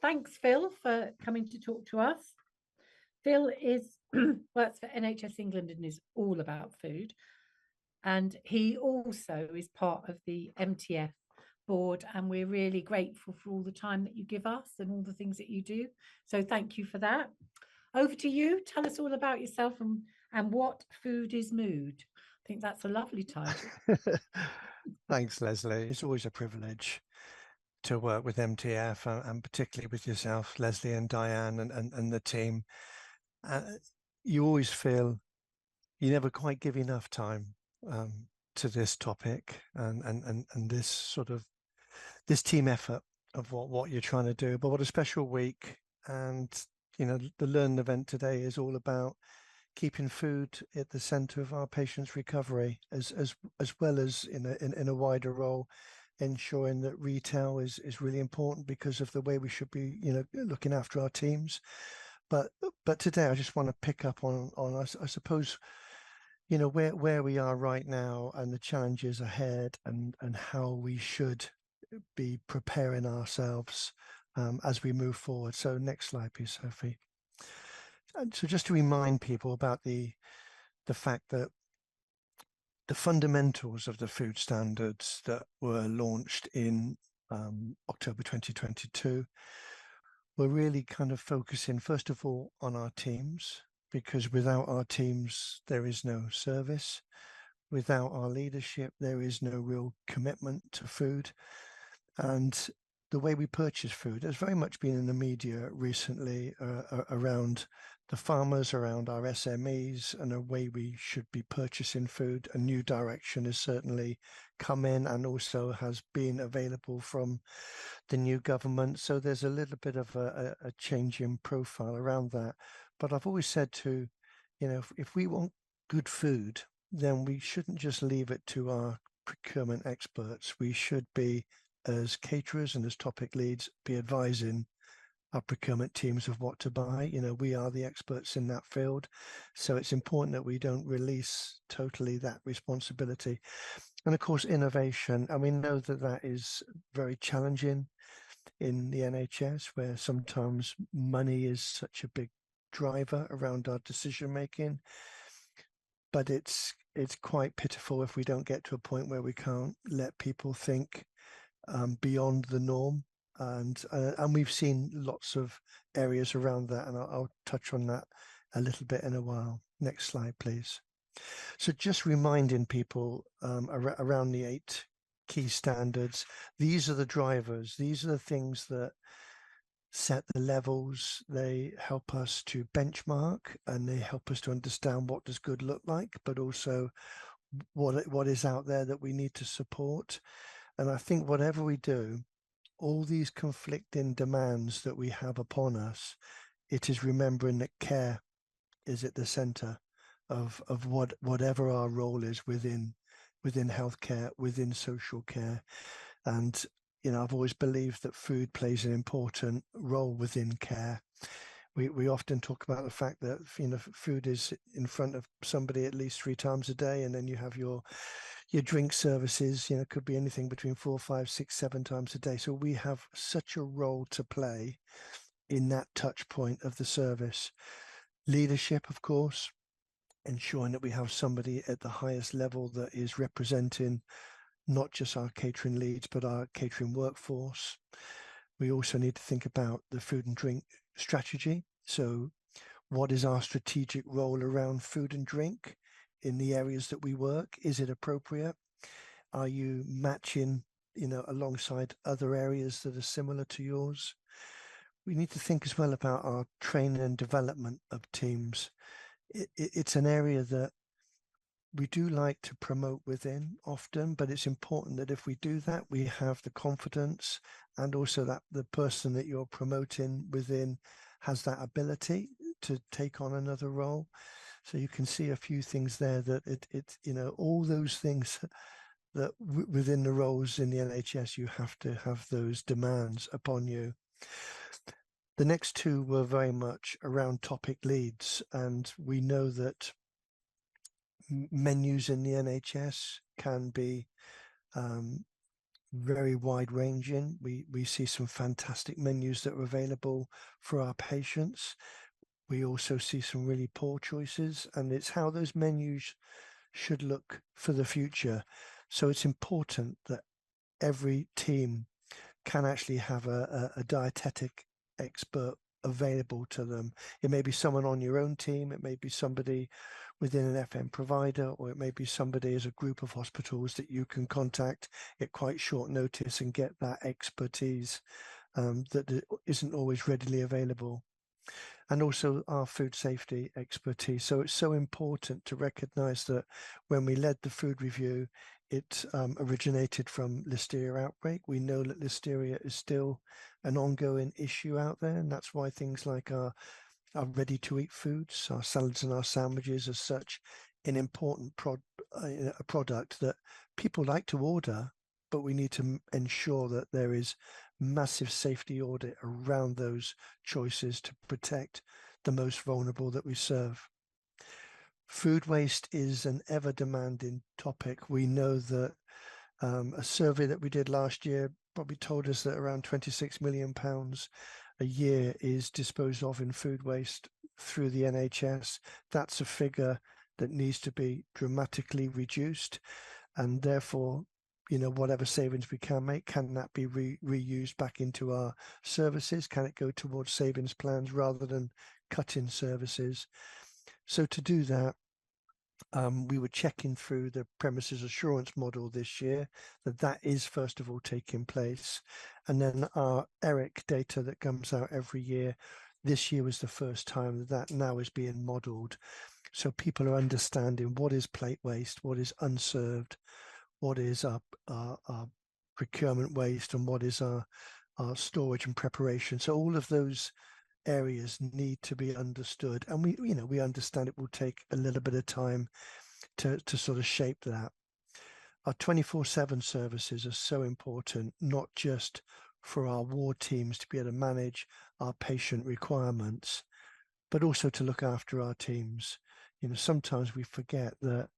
thanks, Phil, for coming to talk to us. Phil is works for NHS England and is all about food. And he also is part of the MTF board. And we're really grateful for all the time that you give us and all the things that you do. So thank you for that. Over to you. Tell us all about yourself and what food is mood. I think that's a lovely title. Thanks, Leslie. It's always a privilege to work with MTF and particularly with yourself, Leslie and Diane and the team. You always feel you never quite give enough time to this topic and this sort of this team effort of what you're trying to do. But what a special week. And the Learn event today is all about keeping food at the center of our patients' recovery, as well as in a wider role, ensuring that retail is really important because of the way we should be looking after our teams. But today I just want to pick up on I suppose where we are right now and the challenges ahead and how we should be preparing ourselves as we move forward. So next slide, please, Sophie. And so just to remind people about the fact that the fundamentals of the food standards that were launched in October 2022 were really kind of focusing, first of all, on our teams, because without our teams, there is no service. Without our leadership, there is no real commitment to food. And the way we purchase food has very much been in the media recently around the farmers, around our SMEs, and the way we should be purchasing food. A new direction has certainly come in and also has been available from the new government. So there's a little bit of a change in profile around that. But I've always said if we want good food, then we shouldn't just leave it to our procurement experts. We should be, as caterers and as topic leads, be advising our procurement teams of what to buy. We are the experts in that field. So it's important that we don't release totally that responsibility. And of course, innovation. And we know that is very challenging in the NHS, where sometimes money is such a big driver around our decision making. But it's quite pitiful if we don't get to a point where we can't let people think beyond the norm. And we've seen lots of areas around that, and I'll touch on that a little bit in a while. Next slide, please. So just reminding people around the 8 key standards, these are the drivers. These are the things that set the levels. They help us to benchmark, and they help us to understand what does good look like, but also what is out there that we need to support. And I think whatever we do, all these conflicting demands that we have upon us, it is remembering that care is at the center of whatever our role is within healthcare, within social care. And I've always believed that food plays an important role within care. We often talk about the fact that food is in front of somebody at least 3 times a day, and then you have your drink services, could be anything between 4, 5, 6, 7 times a day. So we have such a role to play in that touch point of the service. Leadership, of course, ensuring that we have somebody at the highest level that is representing not just our catering leads, but our catering workforce. We also need to think about the food and drink strategy. So what is our strategic role around food and drink in the areas that we work? Is it appropriate? Are you matching, alongside other areas that are similar to yours? We need to think as well about our training and development of teams. It's an area that we do like to promote within often, but it's important that if we do that, we have the confidence, and also that the person that you're promoting within has that ability to take on another role. So you can see a few things there that all those things that within the roles in the NHS, you have to have those demands upon you. The next 2 were very much around topic leads, and we know that menus in the NHS can be very wide ranging. We see some fantastic menus that are available for our patients. We also see some really poor choices, and it's how those menus should look for the future. So it's important that every team can actually have a dietetic expert available to them. It may be someone on your own team, it may be somebody within an FM provider, or it may be somebody as a group of hospitals that you can contact at quite short notice and get that expertise that isn't always readily available. And also our food safety expertise. So it's so important to recognize that when we led the food review, it originated from listeria outbreak. We know that listeria is still an ongoing issue out there, and that's why things like our ready-to-eat foods, our salads and our sandwiches as such, an important a product that people like to order, but we need to ensure that there is massive safety audit around those choices to protect the most vulnerable that we serve. Food waste is an ever-demanding topic. We know that a survey that we did last year probably told us that around £26 million a year is disposed of in food waste through the NHS. That's a figure that needs to be dramatically reduced, and therefore, whatever savings we can make, can that be reused back into our services? Can it go towards savings plans rather than cutting services? So to do that, we were checking through the premises assurance model this year that is first of all taking place, and then our ERIC data that comes out every year. This year was the first time that now is being modeled, so people are understanding what is plate waste, what is unserved, what is our procurement waste, and what is our storage and preparation. So all of those areas need to be understood, and we understand it will take a little bit of time to sort of shape that. Our 24/7 services are so important, not just for our ward teams to be able to manage our patient requirements, but also to look after our teams. Sometimes we forget that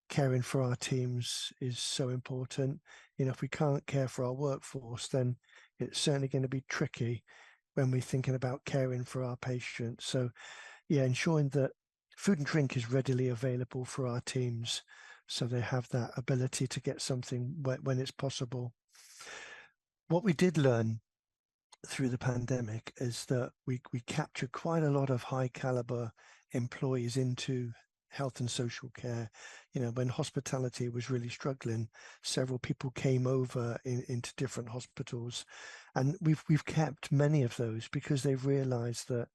caring for our teams is so important. If we can't care for our workforce, then it's certainly going to be tricky when we're thinking about caring for our patients. So yeah, ensuring that food and drink is readily available for our teams, so they have that ability to get something when it's possible. What we did learn through the pandemic is that we captured quite a lot of high caliber employees into health and social care. When hospitality was really struggling, several people came over into different hospitals, and we've kept many of those because they've realized that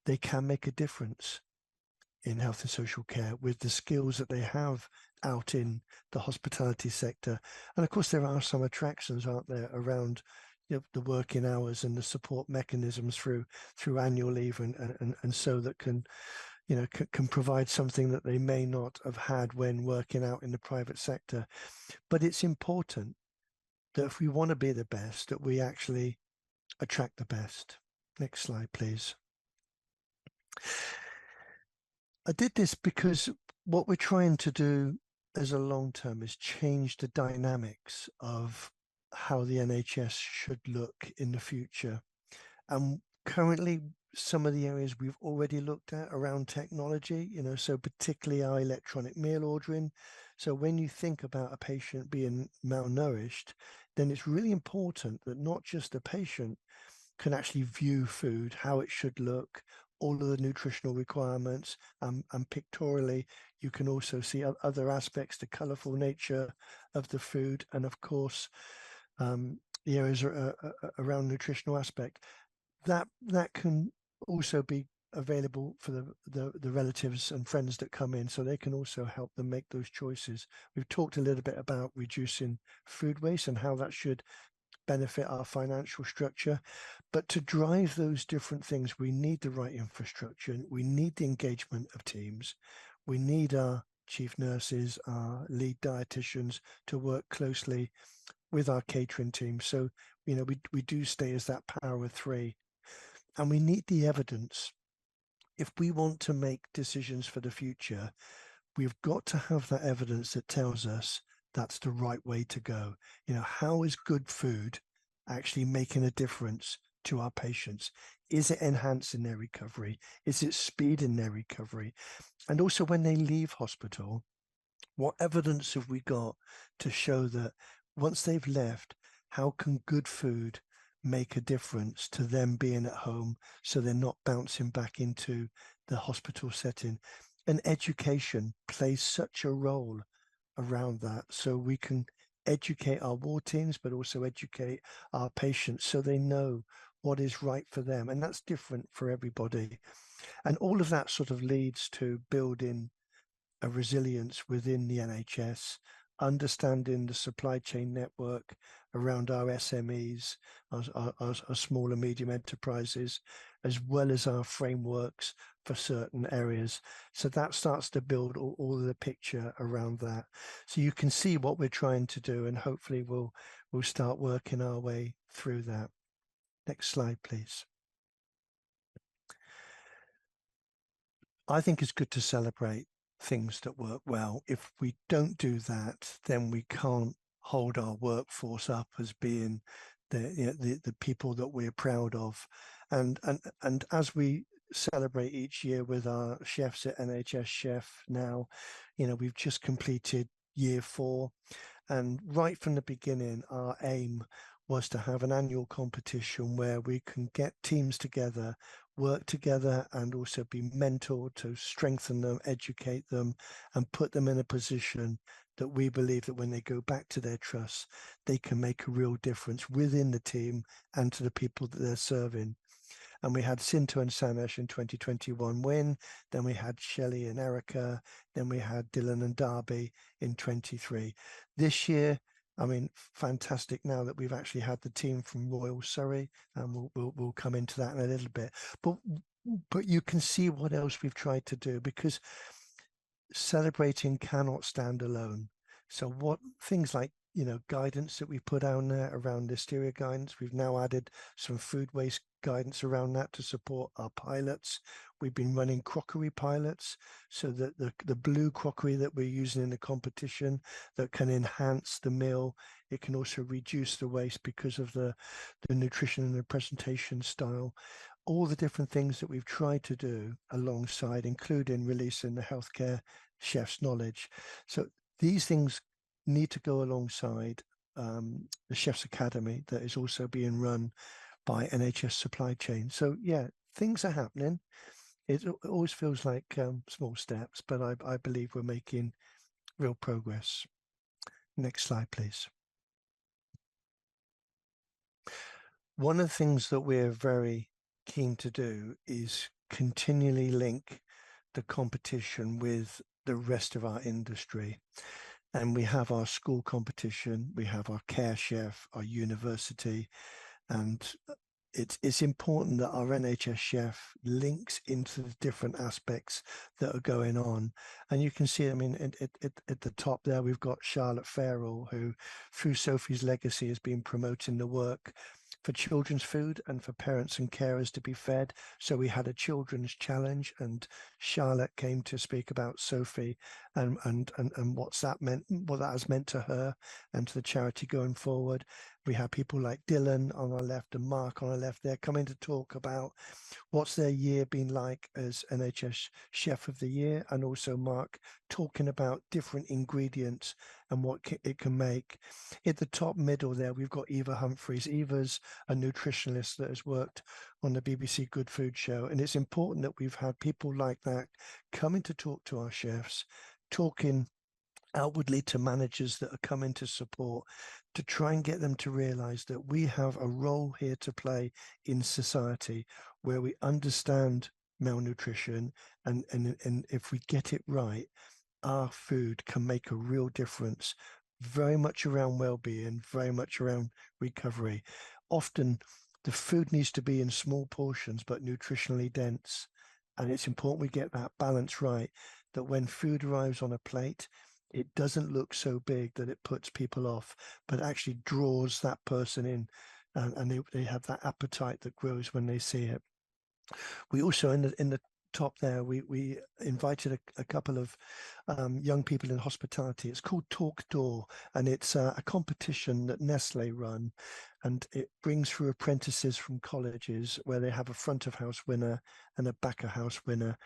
they can make a difference in health and social care with the skills that they have out in the hospitality sector. And of course, there are some attractions, aren't there, around the working hours and the support mechanisms through annual leave and so that can provide something that they may not have had when working out in the private sector. But it's important that if we want to be the best, that we actually attract the best. Next slide, please. I did this because what we're trying to do as a long term is change the dynamics of how the NHS should look in the future. And currently, some of the areas we've already looked at around technology, so particularly our electronic meal ordering. So when you think about a patient being malnourished, then it's really important that not just the patient can actually view food, how it should look, all of the nutritional requirements, and pictorially, you can also see other aspects, the colorful nature of the food, and of course, the areas around nutritional aspect. That can also be available for the relatives and friends that come in, so they can also help them make those choices. We've talked a little bit about reducing food waste and how that should benefit our financial structure. But to drive those different things, we need the right infrastructure. We need the engagement of teams. We need our chief nurses, our lead dietitians to work closely with our catering team. So, we do stay as that power of three. And we need the evidence. If we want to make decisions for the future, we've got to have that evidence that tells us that's the right way to go. You know, how is good food actually making a difference to our patients? Is it enhancing their recovery? Is it speeding their recovery? And also when they leave hospital, what evidence have we got to show that once they've left, how can good food make a difference to them being at home so they're not bouncing back into the hospital setting? And education plays such a role around that, so we can educate our ward teams, but also educate our patients so they know what is right for them. And that's different for everybody. And all of that sort of leads to building a resilience within the NHS, understanding the supply chain network around our SMEs, our small and medium enterprises, as well as our frameworks for certain areas. So that starts to build all of the picture around that. So you can see what we're trying to do, and hopefully we'll start working our way through that. Next slide, please. I think it's good to celebrate things that work well. If we don't do that, then we can't hold our workforce up as being the people that we're proud of. And as we celebrate each year with our chefs at NHS Chef now, we've just completed year 4. And right from the beginning, our aim was to have an annual competition where we can get teams together, work together, and also be mentored to strengthen them, educate them, and put them in a position that we believe that when they go back to their trusts, they can make a real difference within the team and to the people that they're serving. And we had Sinto and Sanesh in 2021 win. Then we had Shelley and Erica. Then we had Dylan and Darby in 23. This year, I mean, fantastic now that we've actually had the team from Royal Surrey, and we'll come into that in a little bit. But you can see what else we've tried to do, because celebrating cannot stand alone. So what things like guidance that we put out there around listeria guidance, we've now added some food waste guidance around that to support our pilots. We've been running crockery pilots, so that the blue crockery that we're using in the competition that can enhance the meal, it can also reduce the waste because of the nutrition and the presentation style. All the different things that we've tried to do alongside, including releasing the healthcare chef's knowledge. So these things need to go alongside the Chef's Academy that is also being run by NHS Supply Chain. So yeah, things are happening. It always feels like small steps, but I believe we're making real progress. Next slide, please. One of the things that we're very keen to do is continually link the competition with the rest of our industry. And we have our school competition, we have our care chef, our university, and it's important that our NHS chef links into the different aspects that are going on. And you can see, I mean, at the top there, we've got Charlotte Farrell, who through Sophie's Legacy has been promoting the work for children's food and for parents and carers to be fed. So we had a children's challenge, and Charlotte came to speak about Sophie and what's that meant, what that has meant to her and to the charity going forward. We have people like Dylan on our left and Mark on our left there coming to talk about what's their year been like as NHS Chef of the Year, and also Mark talking about different ingredients and what it can make. At the top middle there, we've got Eva Humphreys. Eva's a nutritionist that has worked on the BBC Good Food Show, and it's important that we've had people like that coming to talk to our chefs, talking outwardly to managers that are coming to support, to try and get them to realize that we have a role here to play in society where we understand malnutrition, and if we get it right, our food can make a real difference, very much around well-being, very much around recovery. Often the food needs to be in small portions but nutritionally dense, and it's important we get that balance right, that when food arrives on a plate, it doesn't look so big that it puts people off, but actually draws that person in, and they have that appetite that grows when they see it. We also, in the top there, we invited a couple of young people in hospitality. It's called Talk Door, and it's a competition that Nestle run, and it brings through apprentices from colleges where they have a front of house winner and a back of house winner.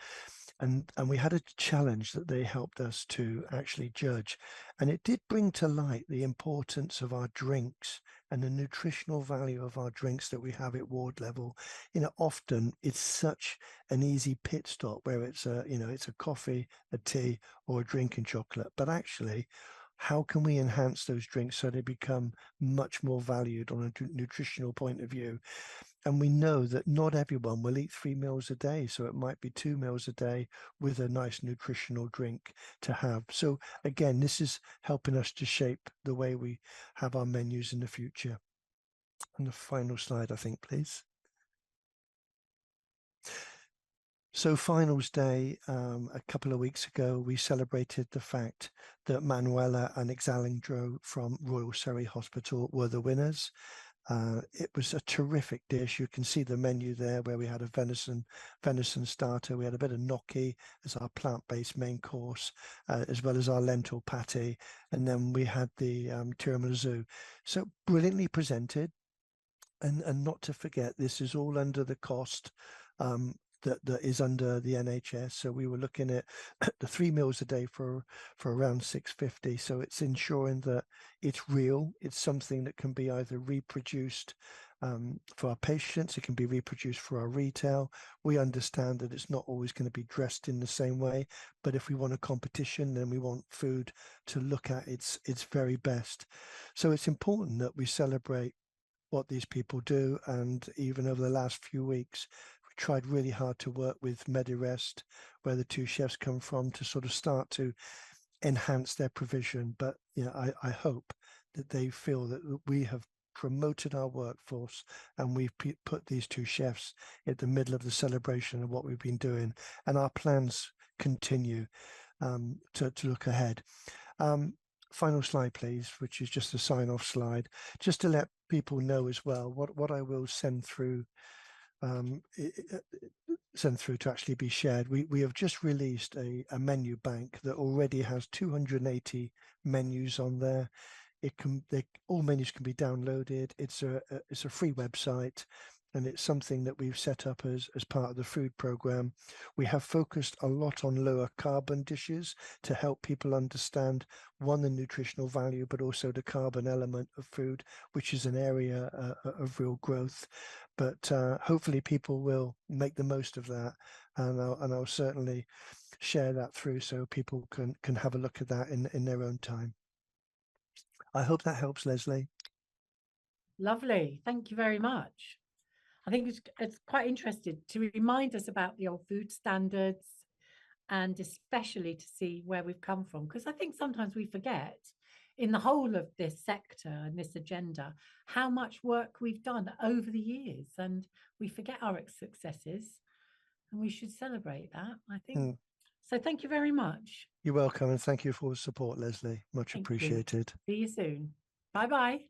And we had a challenge that they helped us to actually judge, and it did bring to light the importance of our drinks and the nutritional value of our drinks that we have at ward level. Often it's such an easy pit stop where it's a coffee, a tea, or a drink and chocolate, but actually, how can we enhance those drinks so they become much more valued on a nutritional point of view? And we know that not everyone will eat 3 meals a day. So it might be 2 meals a day with a nice nutritional drink to have. So again, this is helping us to shape the way we have our menus in the future. And the final slide, I think, please. So finals day, a couple of weeks ago, we celebrated the fact that Manuela and Exalingdro from Royal Surrey Hospital were the winners. It was a terrific dish. You can see the menu there where we had a venison starter. We had a bit of gnocchi as our plant-based main course, as well as our lentil pate. And then we had the tiramisu. So brilliantly presented. And not to forget, this is all under the cost that is under the NHS. So we were looking at the 3 meals a day for around £6.50. So it's ensuring that it's real. It's something that can be either reproduced for our patients. It can be reproduced for our retail. We understand that it's not always going to be dressed in the same way, but if we want a competition, then we want food to look at its very best. So it's important that we celebrate what these people do. And even over the last few weeks, we tried really hard to work with Medirest, where the 2 chefs come from, to sort of start to enhance their provision. But I hope that they feel that we have promoted our workforce and we've put these 2 chefs at the middle of the celebration of what we've been doing, and our plans continue to look ahead. Final slide, please, which is just a sign-off slide, just to let people know as well what I will send through to actually be shared. We have just released a menu bank that already has 280 menus on there. All menus can be downloaded. It's a free website, and it's something that we've set up as part of the food program. We have focused a lot on lower carbon dishes to help people understand, one, the nutritional value, but also the carbon element of food, which is an area of real growth. But hopefully people will make the most of that, and I'll certainly share that through so people can have a look at that in their own time. I hope that helps, Leslie. Lovely. Thank you very much. I think it's quite interesting to remind us about the old food standards, and especially to see where we've come from, because I think sometimes we forget in the whole of this sector and this agenda how much work we've done over the years, and we forget our successes, and we should celebrate that, I think. So thank you very much. You're welcome, and thank you for the support, Leslie. Much appreciated. See you soon. Bye-bye.